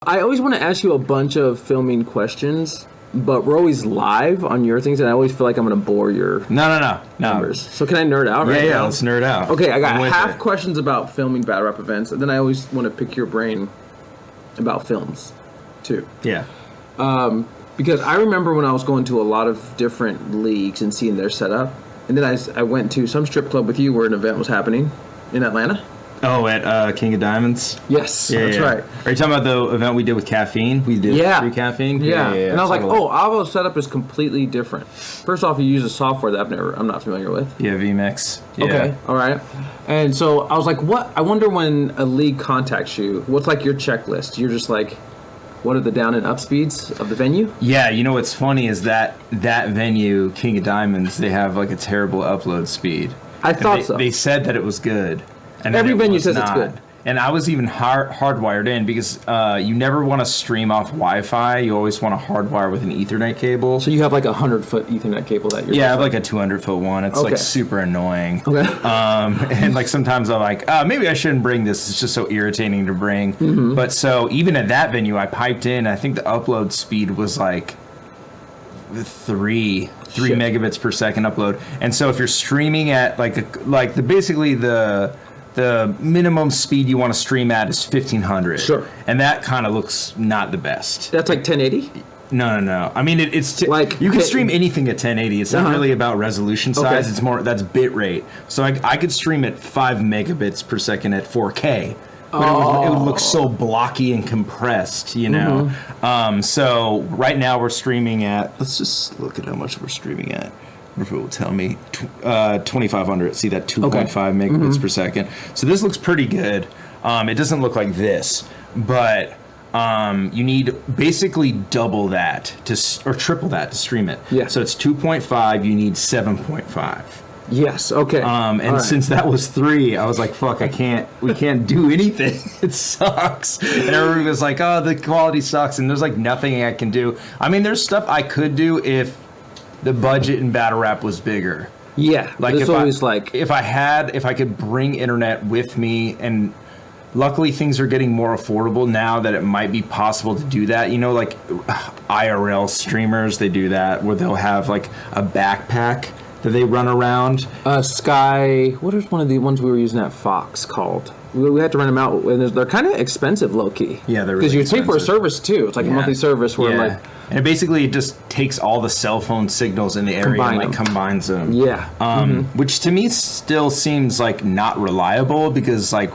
I always want to ask you a bunch of filming questions, but we're always live on your things, and I always feel like I'm going to bore your No. numbers. So can I nerd out right now? Yeah, let's nerd out. Okay, I got half questions about filming battle rap events, and then I always want to pick your brain about films, too. Yeah. Because I remember when I was going to a lot of different leagues and seeing their setup, and then I went to some strip club with you where an event was happening in Atlanta. Oh, at King of Diamonds? Yes, that's right. Are you talking about the event we did with caffeine? We did free caffeine? Yeah. And I was like, Avo's setup is completely different. First off, you use a software that I'm not familiar with. Yeah, vMix. Yeah. Okay, all right. And so I was like, what? I wonder when a league contacts you, what's like your checklist? You're just like, what are the down and up speeds of the venue? Yeah, you know what's funny is that venue, King of Diamonds, they have like a terrible upload speed. I thought so. They said that it was good. And every venue says it's good. And I was even hardwired in because you never want to stream off Wi-Fi. You always want to hardwire with an Ethernet cable. So you have like a 100-foot Ethernet cable that you're... Yeah, I have like a 200-foot one. It's like super annoying. Okay. And like sometimes I'm like, maybe I shouldn't bring this. It's just so irritating to bring. Mm-hmm. But so even at that venue, I piped in. I think the upload speed was like 3 megabits per second upload. And so if you're streaming at basically the minimum speed you want to stream at is 1500. Sure. And that kind of looks not the best. That's like 1080? No. I mean, it's like you can stream anything at 1080. It's not really about resolution size. It's more that's bit rate. So I could stream at 5 megabits per second at 4K. But it would look so blocky and compressed, you know. Mm-hmm. So right now we're streaming at. Let's just look at how much we're streaming at. If it will tell me 2500. See that 2.5 megabits per second. So this looks pretty good. It doesn't look like this, but you need basically double that or triple that to stream it. Yeah. So it's 2.5. You need 7.5. Yes. Okay. And since that was 3, I was like, "Fuck! We can't do anything. It sucks." And everybody was like, "Oh, the quality sucks," and there's like nothing I can do. I mean, there's stuff I could do if the budget in battle rap was bigger. Yeah, like if I could bring internet with me, and luckily things are getting more affordable now that it might be possible to do that. You know, like IRL streamers, they do that where they'll have like a backpack that they run around. Sky, what is one of the ones we were using at Fox called? We had to rent them out, and they're kind of expensive, low key. Yeah, they're because you pay for a service too. It's like a monthly service where like. And it basically just takes all the cell phone signals in the area and like combines them. Yeah. Which to me still seems like not reliable because like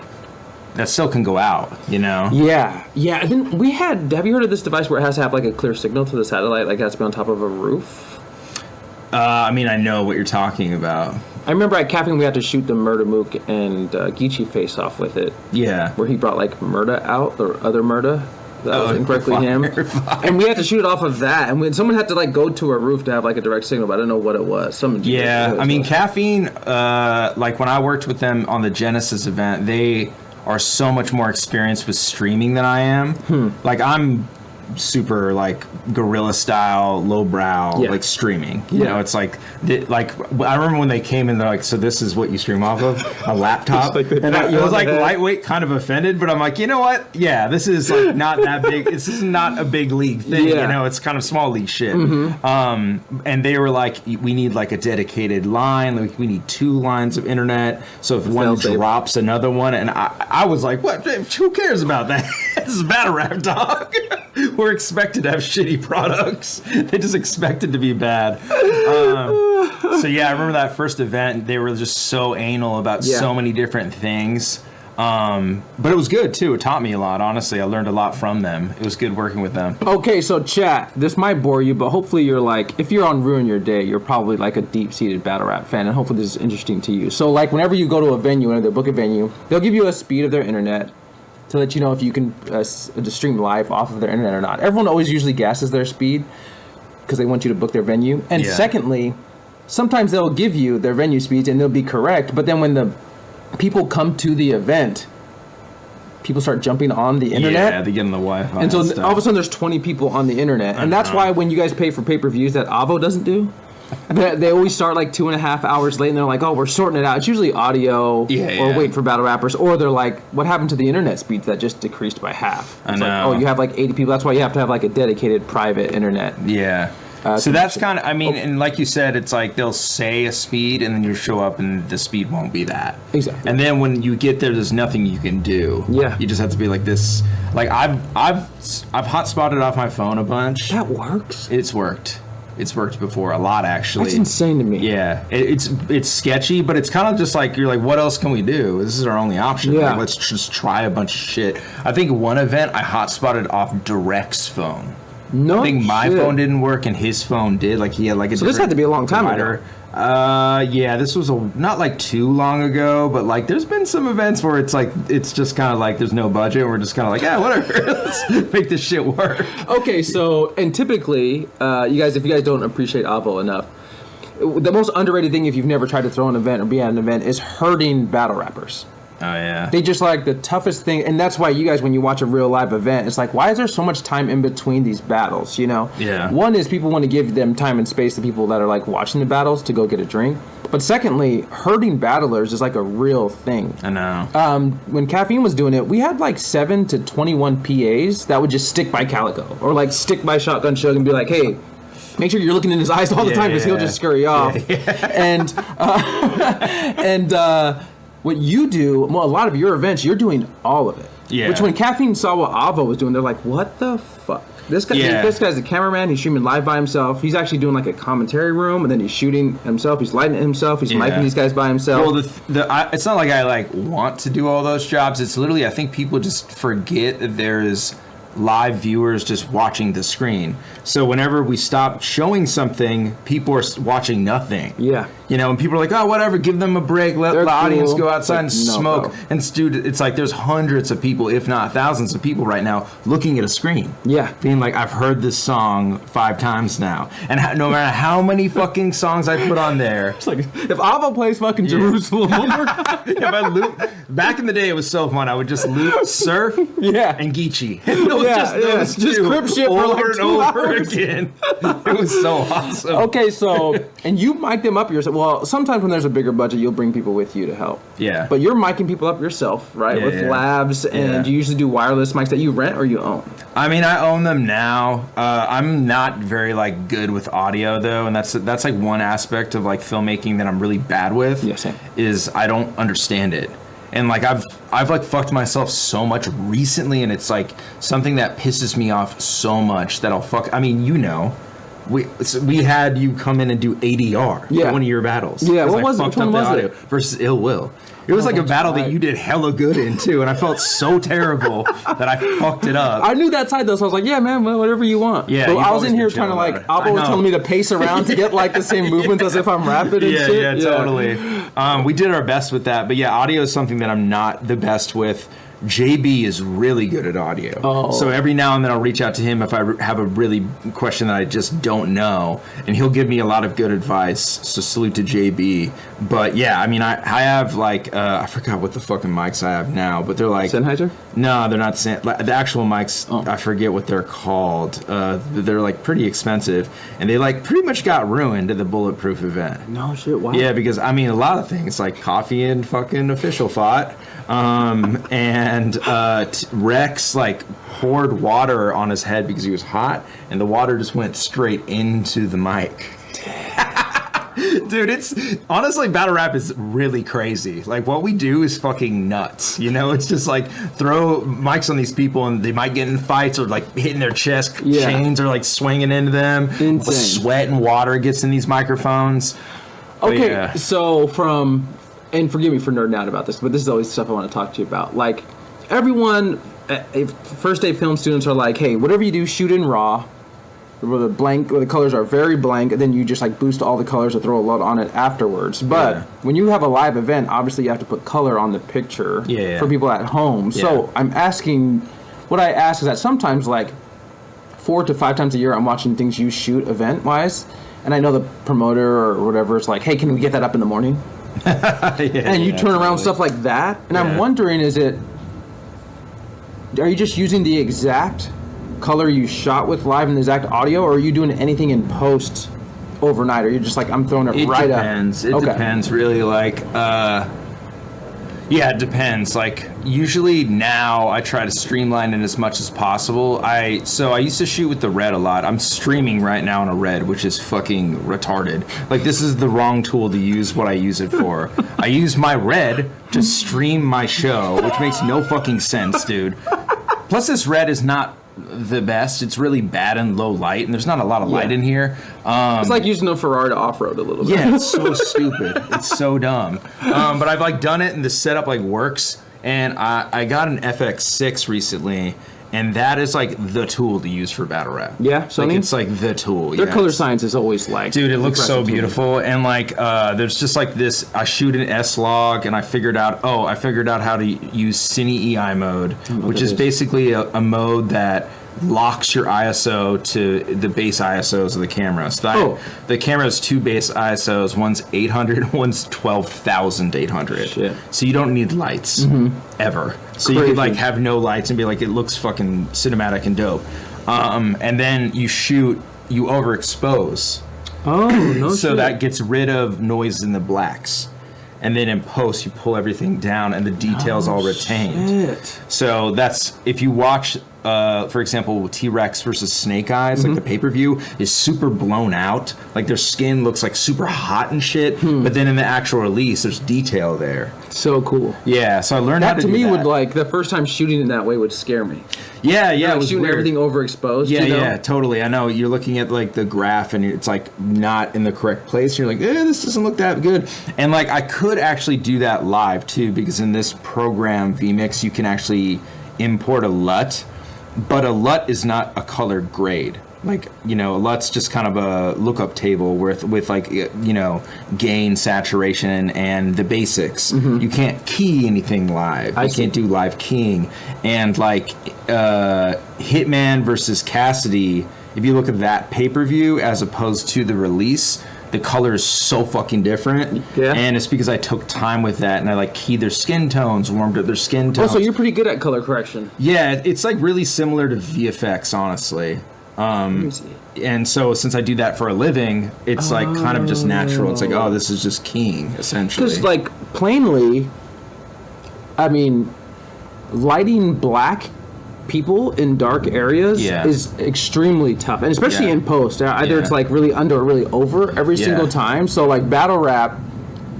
that still can go out, you know? Yeah. Yeah. And then have you heard of this device where it has to have like a clear signal to the satellite, like it has to be on top of a roof? I mean, I know what you're talking about. I remember at Caffeine we had to shoot the Murda Mook and Geechee face off with it. Yeah. Where he brought like Murda out, or other Murda. That was incorrectly him. And we had to shoot it off of that. And when someone had to like go to a roof to have like a direct signal, but I don't know what it was. I mean, Caffeine, like when I worked with them on the Genesis event, they are so much more experienced with streaming than I am. Like I'm super like guerrilla style, lowbrow, like streaming. You know, it's like I remember when they came in, they're like, "So this is what you stream off of, a laptop?" And I was like lightweight, kind of offended, but I'm like, you know what? Yeah, this is like not that big. This is not a big league thing. You know, it's kind of small league shit. And they were like, we need like a dedicated line. Like we need 2 lines of internet. So if one drops, another one. And I was like, what? Who cares about that? This is battle rap, dog. We're expected to have shitty products. They just expected to be bad. So yeah, I remember that first event. They were just so anal about so many different things. But it was good too. It taught me a lot. Honestly, I learned a lot from them. It was good working with them. Okay, so chat. This might bore you, but hopefully you're like, if you're on Ruin Your Day, you're probably like a deep-seated battle rap fan, and hopefully this is interesting to you. So like, whenever you go to a venue, whenever they book a venue, they'll give you a speed of their internet to let you know if you can stream live off of their internet or not. Everyone always usually guesses their speed because they want you to book their venue. And secondly, sometimes they'll give you their venue speeds and they'll be correct, but then when the people come to the event, people start jumping on the internet. Yeah, they get on the Wi-Fi. And so all of a sudden there's 20 people on the internet. And that's why when you guys pay for pay-per-views that Avo doesn't do, They always start like 2.5 hours late, and they're like, "Oh, we're sorting it out." It's usually audio, or waiting for battle rappers, or they're like, "What happened to the internet speeds that just decreased by half?" It's I know. like, "Oh, you have like 80 people." That's why you have to have like a dedicated private internet. Yeah. So that's kind of, I mean, and like you said, it's like they'll say a speed, and then you show up, and the speed won't be that. Exactly. And then when you get there, there's nothing you can do. Yeah. You just have to be like this. Like I've hotspotted off my phone a bunch. That works. It's worked. It's worked before a lot, actually. That's insane to me. Yeah, it's sketchy, but it's kind of just like you're like, what else can we do? This is our only option. Yeah. Like, let's just try a bunch of shit. I think one event I hotspotted off Direct's phone. No, I think my shit. phone didn't work and his phone did. Like he had like a. So this had to be a long time ago. Yeah, this was not like too long ago, but like there's been some events where it's like it's just kind of like there's no budget. We're just kind of like, yeah, whatever. Let's make this shit work. Okay, so and typically, if you guys don't appreciate Avo enough, the most underrated thing if you've never tried to throw an event or be at an event is hurting battle rappers. Oh yeah. They just like the toughest thing, and that's why you guys, when you watch a real live event, it's like, why is there so much time in between these battles? You know? Yeah. One is people want to give them time and space to people that are like watching the battles to go get a drink. But secondly, hurting battlers is like a real thing. I know. When Caffeine was doing it, we had like 7 to 21 PAs that would just stick by Calico or like stick by Shotgun Shug and be like, hey, make sure you're looking in his eyes all the time because he'll just scurry off. And what you do, well, a lot of your events, you're doing all of it. Yeah. Which when Caffeine saw what Avo was doing, they're like, what the fuck? This guy's the cameraman. He's streaming live by himself. He's actually doing like a commentary room, and then he's shooting himself. He's lighting it himself. He's micing these guys by himself. Well, it's not like I like want to do all those jobs. It's literally I think people just forget that there is live viewers just watching the screen. So whenever we stop showing something, people are watching nothing. Yeah. You know, and people are like, oh, whatever, give them a break, let the audience go outside and smoke. Bro. And dude, it's like there's hundreds of people, if not thousands of people right now looking at a screen. Yeah. Being like, I've heard this song 5 times now. And no matter how many fucking songs I put on there. It's like, if Avo plays fucking Jerusalem, if I loop, back in the day, it was so fun. I would just loop Surf and Geechee. Just crip shit for like 2 over hours. again. It was so awesome. Okay, so, and you mic them up yourself. Well, sometimes when there's a bigger budget, you'll bring people with you to help. Yeah. But you're micing people up yourself, right? With labs, and you usually do wireless mics that you rent or you own? I mean, I own them now. I'm not very like good with audio though, and that's like one aspect of like filmmaking that I'm really bad with. Yeah, same. Is I don't understand it. And like I've like fucked myself so much recently, and it's like something that pisses me off so much that I'll fuck. I mean, you know, we had you come in and do ADR at one of your battles. Yeah, what I was it? fucked Which one up the was audio it? versus Ill Will. It was like a battle that you did hella good in too, and I felt so terrible that I fucked it up. I knew that side though, so I was like, yeah, man, whatever you want. Yeah, but I was in here trying to like, Avo was telling me to pace around to get like the same movements as if I'm rapping and shit. Yeah, totally. We did our best with that, but yeah, audio is something that I'm not the best with. JB is really good at audio. Oh. So every now and then I'll reach out to him if I have a really question that I just don't know, and he'll give me a lot of good advice. So salute to JB. But yeah, I mean, I have like, I forgot what the fucking mics I have now, but they're like... Sennheiser? No, they're not. The actual mics, I forget what they're called. They're like pretty expensive, and they like pretty much got ruined at the Bulletproof event. No shit, wow. Yeah, because I mean, a lot of things like Coffee and fucking Official fought, and Rex like poured water on his head because he was hot, and the water just went straight into the mic. Dude, it's honestly, battle rap is really crazy. Like, what we do is fucking nuts. You know, it's just like throw mics on these people and they might get in fights or like hitting their chest chains or like swinging into them. Insane. Sweat and water gets in these microphones. Okay, so and forgive me for nerding out about this, but this is always stuff I want to talk to you about. Like, everyone, first day film students are like, hey, whatever you do, shoot in RAW. Where the colors are very blank, and then you just like boost all the colors or throw a lot on it afterwards. But when you have a live event, obviously you have to put color on the picture for people at home. So I'm asking, what I ask is that sometimes like 4 to 5 times a year I'm watching things you shoot event wise, and I know the promoter or whatever is like, hey, can we get that up in the morning? And you turn around stuff like that, and I'm wondering, are you just using the exact color you shot with live and the exact audio, or are you doing anything in post overnight, or you're just like, I'm throwing it, It right depends. up? It depends, really. Like, yeah, it depends. Like, usually now I try to streamline it as much as possible. So I used to shoot with the Red a lot. I'm streaming right now on a Red, which is fucking retarded. Like, this is the wrong tool to use what I use it for. I use my Red to stream my show, which makes no fucking sense, dude. Plus, this Red is not the best. It's really bad in low light, and there's not a lot of light in here. It's like using a Ferrari to off-road a little bit. Yeah, it's so stupid. It's so dumb. But I've like done it, and the setup like works. And I got an FX6 recently, and that is like the tool to use for battle rap. Yeah, Sony? Like, it's like the tool. Their color science is always like, dude, it looks so impressive to me. beautiful. And like there's just like this, I shoot an S-Log, and I figured out how to use Cine EI mode, which is basically a mode that locks your ISO to the base ISOs of the camera. So the camera has two base ISOs. One's 800, one's 12,800. Shit. So you don't need lights ever. So you could like have no lights and be like, it looks fucking cinematic and dope. And then you overexpose. Oh, no So shit. that gets rid of noise in the blacks. And then in post, you pull everything down and the details all retained. Shit. So that's, if you watch, for example, T-Rex versus Snake Eyes, like the pay-per-view is super blown out. Like their skin looks like super hot and shit. But then in the actual release, there's detail there. So cool. Yeah, so I learned how That to to do me that. would like, the first time shooting it that way would scare me. Yeah, Like it was shooting weird. everything overexposed. Yeah, you know? yeah, totally. I know you're looking at like the graph and it's like not in the correct place. You're like, this doesn't look that good. And like I could actually do that live too, because in this program vMix you can actually import a LUT, but a LUT is not a colored grade. Like, a LUT's just kind of a lookup table with like, gain, saturation, and the basics. You can't key anything live. You can't do live keying. And like Hitman versus Cassidy, if you look at that pay-per-view as opposed to the release, the color is so fucking different. Yeah. And it's because I took time with that and I like keyed their skin tones, warmed up their skin tones. Oh, so you're pretty good at color correction. Yeah, it's like really similar to VFX, honestly. And so since I do that for a living, it's like kind of just natural. It's like, this is just keying, essentially. Because, like, plainly, I mean, lighting black people in dark areas is extremely tough. And especially in post. Either it's, like, really under or really over every single time. So, like, battle rap,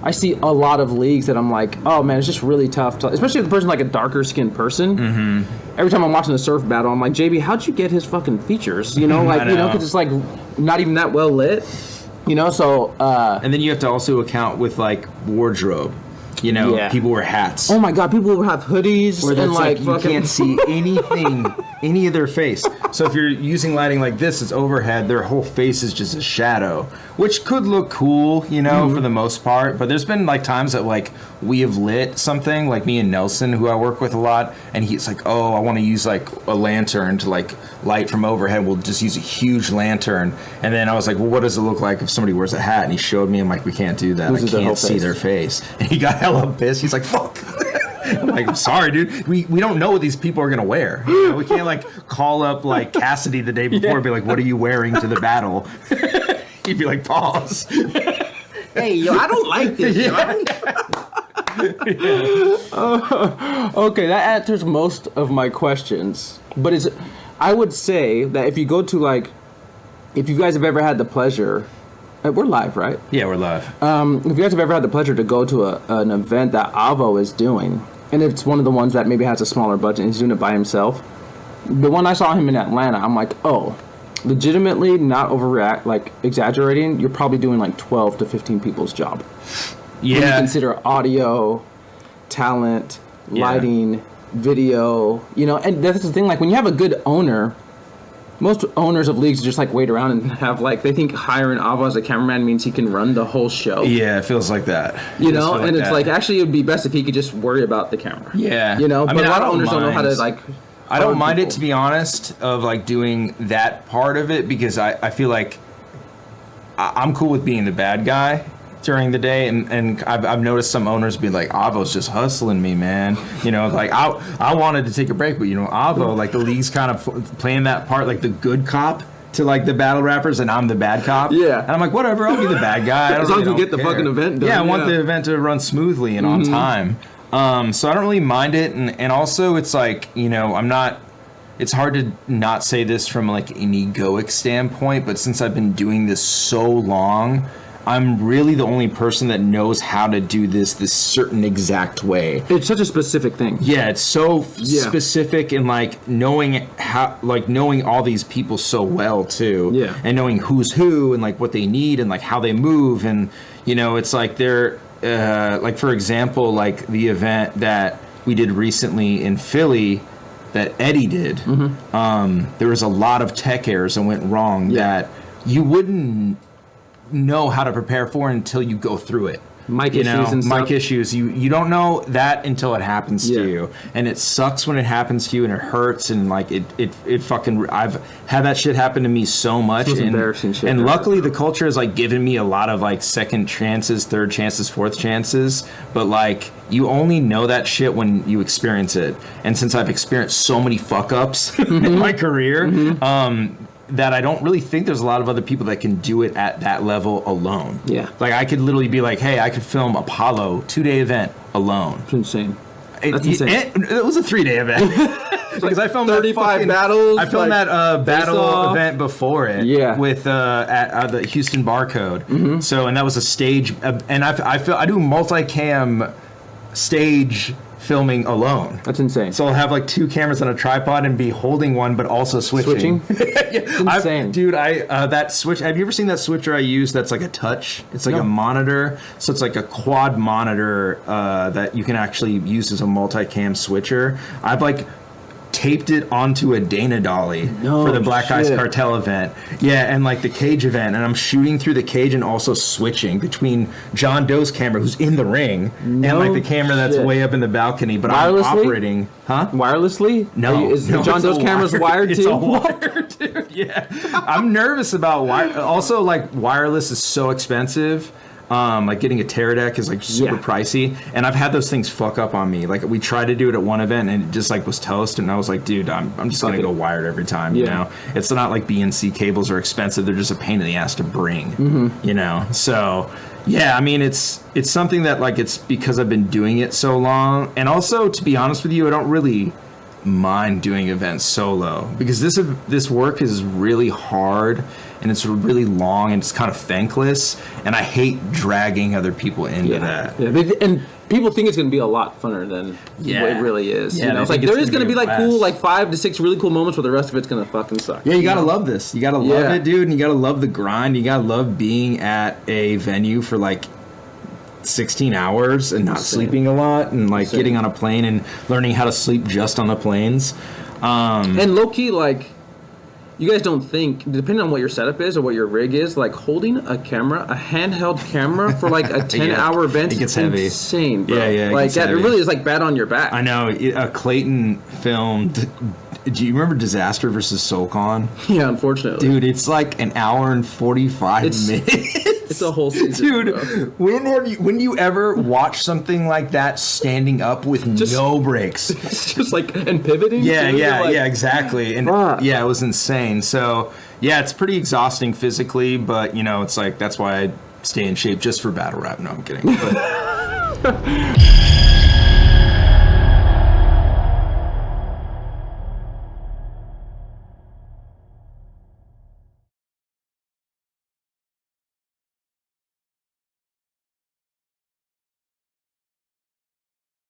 I see a lot of leagues that I'm like, oh, man, it's just really tough. Especially if the person's, like, a darker-skinned person. Every time I'm watching a surf battle, I'm like, JB, how'd you get his fucking features? You know, like, because it's, like, not even that well lit. So... and then you have to also account with, like, wardrobe. People wear hats. Oh my god, people have hoodies Where and like you fucking can't see anything, any of their face. So if you're using lighting like this, it's overhead. Their whole face is just a shadow, which could look cool, for the most part. But there's been like times that like we have lit something, like me and Nelson, who I work with a lot, and he's like, "Oh, I want to use like a lantern to like light from overhead. We'll just use a huge lantern." And then I was like, "Well, what does it look like if somebody wears a hat?" And he showed me. I'm like, "We can't do that. I can't see their face." And he got hella pissed. He's like, "Fuck." I'm like, I'm sorry, dude. We don't know what these people are gonna wear. We can't like call up like Cassidy the day before and be like, "What are you wearing to the battle?" He'd be like, "Pause." Hey, yo, I don't like this. Okay, that answers most of my questions. But I would say that if you go to like, if you guys have ever had the pleasure, we're live, right? Yeah, we're live. If you guys have ever had the pleasure to go to an event that Avo is doing, and it's one of the ones that maybe has a smaller budget and he's doing it by himself, the one I saw him in Atlanta, I'm like, oh, legitimately, not exaggerating, you're probably doing like 12 to 15 people's job. Yeah. When you consider audio, talent, lighting, video, and that's the thing, like when you have a good owner, most owners of leagues just like wait around and have like, they think hiring Avo as a cameraman means he can run the whole show. Yeah, it feels like that. And it's like, actually it would be best if he could just worry about the camera. Yeah. But a lot of owners don't know how to like... I don't mind it, to be honest, of like doing that part of it, because I feel like I'm cool with being the bad guy during the day, and I've noticed some owners be like, Avo's just hustling me, man. Like I wanted to take a break, but Avo, like the league's kind of playing that part, like the good cop, to like the battle rappers, and I'm the bad cop. Yeah. And I'm like, whatever, I'll be the bad guy. As long as we get the fucking event done. Yeah, I want the event to run smoothly and on time. So I don't really mind it, and also it's like, you know, it's hard to not say this from like an egoic standpoint, but since I've been doing this so long, I'm really the only person that knows how to do this certain exact way. It's such a specific thing. Yeah, it's so specific, and like knowing all these people so well too. Yeah. And knowing who's who and like what they need and like how they move, and you know, it's like they're like, for example, like the event that we did recently in Philly that Eddie did. There was a lot of tech errors that went wrong that you wouldn't know how to prepare for until you go through it. Mic issues. You don't know that until it happens Yeah. to you, and it sucks when it happens to you, and it hurts, and like it fucking. I've had that shit happen to me so much. It's embarrassing shit. And luckily, the culture has like given me a lot of like second chances, third chances, fourth chances. But like, you only know that shit when you experience it. And since I've experienced so many fuck ups in my career, that I don't really think there's a lot of other people that can do it at that level alone. Yeah. Like, I could literally be like, hey, I could film Apollo 2-day event alone. It's insane. That's It insane. it was a 3-day event. Because I filmed 35 battles. I filmed like, that battle off. event before it. Yeah. With at the Houston Barcode. So, and that was a stage, and I do multicam stage filming alone. That's insane. So I'll have like 2 cameras on a tripod and be holding one, but also switching. It's insane. Dude, that switch. Have you ever seen that switcher I use? That's like a touch. It's like a monitor. So it's like a quad monitor that you can actually use as a multicam switcher. I've like taped it onto a Dana dolly for the Black Ice Cartel event. Yeah, and like the cage event, and I'm shooting through the cage and also switching between John Doe's camera, who's in the ring, and like the camera that's way up in the balcony. But I'm operating, wirelessly? No, Is John Doe's camera's wired too? It's all wired, dude. Yeah, I'm nervous about wire. Also, like, wireless is so expensive. Like getting a Teradek is like super pricey, and I've had those things fuck up on me. Like, we tried to do it at one event and it just like was toast, and I was like, dude, I'm just gonna go wired every time. You know, it's not like BNC cables are expensive; they're just a pain in the ass to bring. You know, so yeah, I mean, it's something that like, it's because I've been doing it so long, and also, to be honest with you, I don't really mind doing events solo, because this work is really hard, and it's really long, and it's kind of thankless, and I hate dragging other people into that. Yeah, and people think it's going to be a lot funner than what it really is. Yeah, you know, it's like there is going to be like cool, like 5 to 6 really cool moments, but the rest of it's going to fucking suck. Yeah, you gotta love this. You gotta love it, dude, and you gotta love the grind. You gotta love being at a venue for like 16 hours and not sleeping a lot, and like getting on a plane and learning how to sleep just on the planes. And low key, like, you guys don't think, depending on what your setup is or what your rig is, like holding a handheld camera for like a 10-hour event it gets is heavy. Insane, bro. Yeah, like that, it really is like bad on your back. I know. Clayton filmed. Do you remember Disaster versus SoulCon? Yeah, unfortunately, dude, it's like an hour and 45 minutes. It's a whole season, dude. When you ever watch something like that standing up with no breaks? It's just like, and pivoting. Yeah, exactly. And yeah, it was insane. So yeah, it's pretty exhausting physically, but you know, it's like, that's why I stay in shape just for battle rap. No, I'm kidding. But